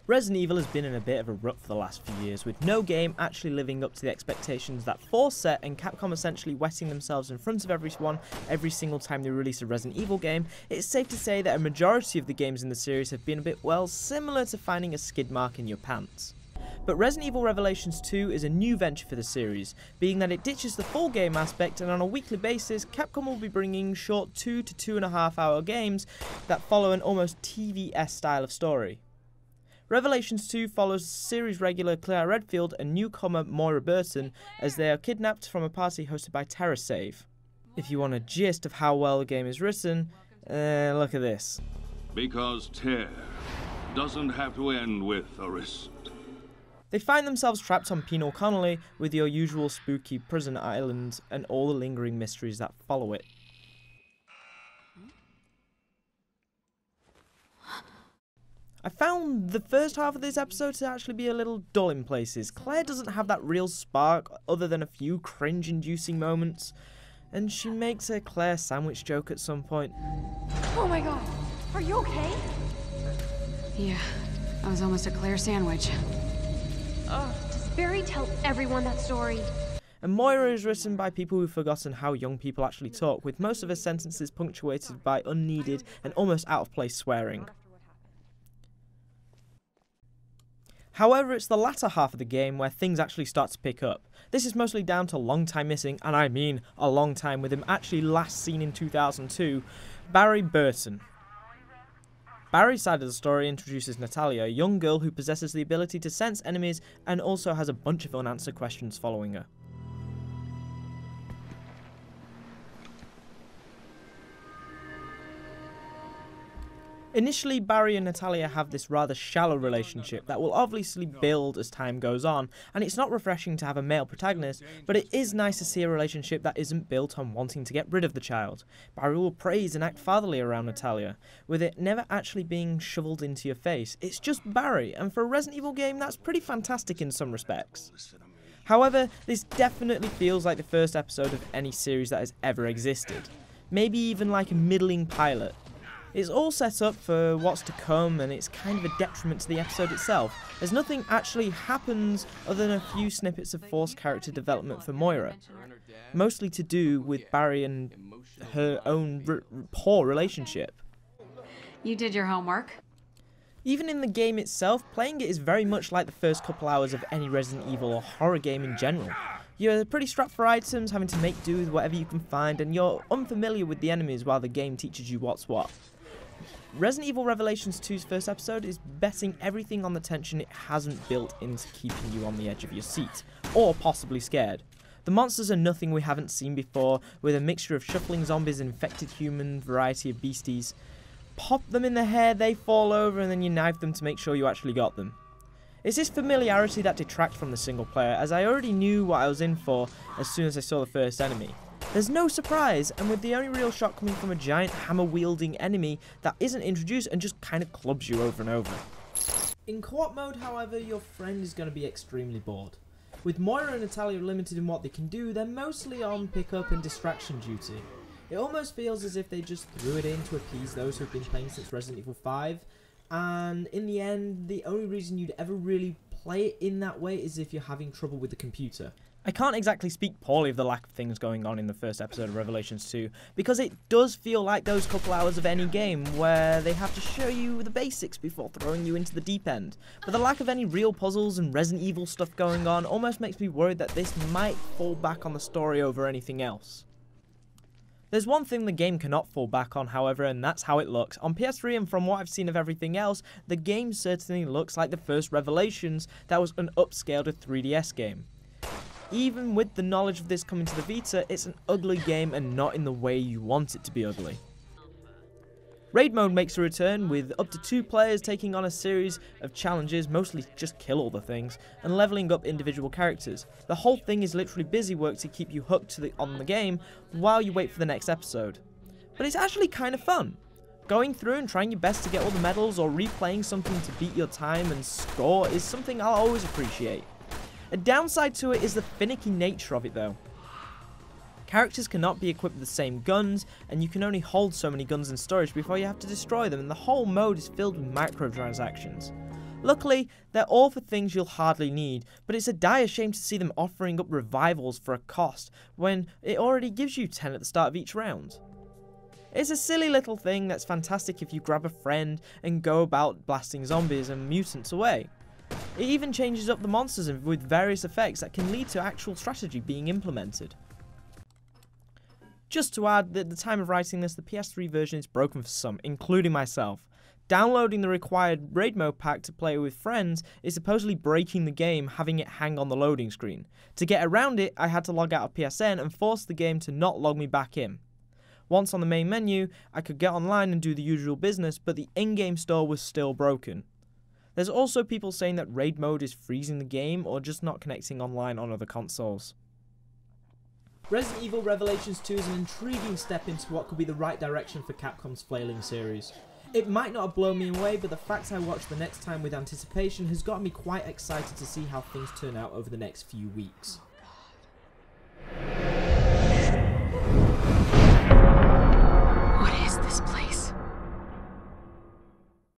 Resident Evil has been in a bit of a rut for the last few years, with no game actually living up to the expectations that 4 set, and Capcom essentially wetting themselves in front of everyone every single time they release a Resident Evil game. It's safe to say that a majority of the games in the series have been a bit, well, similar to finding a skid mark in your pants. But Resident Evil Revelations 2 is a new venture for the series, being that it ditches the full game aspect, and on a weekly basis, Capcom will be bringing short 2 to 2.5 hour games that follow an almost TV-esque style of story. Revelations 2 follows series regular Claire Redfield and newcomer Moira Burton as they are kidnapped from a party hosted by TerraSave. If you want a gist of how well the game is written, look at this. Because tear doesn't have to end with a wrist. They find themselves trapped on Penal Colony with your usual spooky prison island and all the lingering mysteries that follow it. I found the first half of this episode to actually be a little dull in places. Claire doesn't have that real spark other than a few cringe-inducing moments, and she makes a Claire sandwich joke at some point. Oh my god, are you okay? Yeah, I was almost a Claire sandwich. Does Barry tell everyone that story? And Moira is written by people who've forgotten how young people actually talk, with most of her sentences punctuated by unneeded and almost out-of-place swearing. However, it's the latter half of the game where things actually start to pick up. This is mostly down to long time missing, and I mean a long time, with him actually last seen in 2002, Barry Burton. Barry's side of the story introduces Natalia, a young girl who possesses the ability to sense enemies and also has a bunch of unanswered questions following her. Initially, Barry and Natalia have this rather shallow relationship that will obviously build as time goes on, and it's not refreshing to have a male protagonist, but it is nice to see a relationship that isn't built on wanting to get rid of the child. Barry will praise and act fatherly around Natalia, with it never actually being shoveled into your face. It's just Barry, and for a Resident Evil game, that's pretty fantastic in some respects. However, this definitely feels like the first episode of any series that has ever existed. Maybe even like a middling pilot. It's all set up for what's to come, and it's kind of a detriment to the episode itself, as nothing actually happens other than a few snippets of forced character development for Moira, mostly to do with Barry and her own poor relationship. You did your homework? Even in the game itself, playing it is very much like the first couple hours of any Resident Evil or horror game in general. You're pretty strapped for items, having to make do with whatever you can find, and you're unfamiliar with the enemies while the game teaches you what's what. Resident Evil Revelations 2's first episode is betting everything on the tension it hasn't built into keeping you on the edge of your seat, or possibly scared. The monsters are nothing we haven't seen before, with a mixture of shuffling zombies and infected human variety of beasties. Pop them in the hair, they fall over, and then you knife them to make sure you actually got them. It's this familiarity that detracts from the single player, as I already knew what I was in for as soon as I saw the first enemy. There's no surprise, and with the only real shock coming from a giant hammer-wielding enemy that isn't introduced and just kind of clubs you over and over. In co-op mode, however, your friend is going to be extremely bored. With Moira and Natalia limited in what they can do, they're mostly on pick-up and distraction duty. It almost feels as if they just threw it in to appease those who've been playing since Resident Evil 5, and in the end, the only reason you'd ever really play it in that way is if you're having trouble with the computer. I can't exactly speak poorly of the lack of things going on in the first episode of Revelations 2, because it does feel like those couple hours of any game where they have to show you the basics before throwing you into the deep end. But the lack of any real puzzles and Resident Evil stuff going on almost makes me worried that this might fall back on the story over anything else. There's one thing the game cannot fall back on, however, and that's how it looks. On PS3, and from what I've seen of everything else, the game certainly looks like the first Revelations that was an upscaled 3DS game. Even with the knowledge of this coming to the Vita, it's an ugly game and not in the way you want it to be ugly. Raid mode makes a return, with up to 2 players taking on a series of challenges, mostly just kill all the things, and leveling up individual characters. The whole thing is literally busy work to keep you hooked on the game while you wait for the next episode. But it's actually kind of fun. Going through and trying your best to get all the medals or replaying something to beat your time and score is something I'll always appreciate. A downside to it is the finicky nature of it though. Characters cannot be equipped with the same guns, and you can only hold so many guns in storage before you have to destroy them, and the whole mode is filled with microtransactions. Luckily, they're all for things you'll hardly need, but it's a dire shame to see them offering up revivals for a cost when it already gives you 10 at the start of each round. It's a silly little thing that's fantastic if you grab a friend and go about blasting zombies and mutants away. It even changes up the monsters with various effects that can lead to actual strategy being implemented. Just to add that at the time of writing this, the PS3 version is broken for some, including myself. Downloading the required raid mode pack to play with friends is supposedly breaking the game, having it hang on the loading screen. To get around it, I had to log out of PSN and force the game to not log me back in. Once on the main menu, I could get online and do the usual business, but the in-game store was still broken. There's also people saying that raid mode is freezing the game or just not connecting online on other consoles. Resident Evil Revelations 2 is an intriguing step into what could be the right direction for Capcom's flailing series. It might not have blown me away, but the fact I watched the next time with anticipation has got me quite excited to see how things turn out over the next few weeks.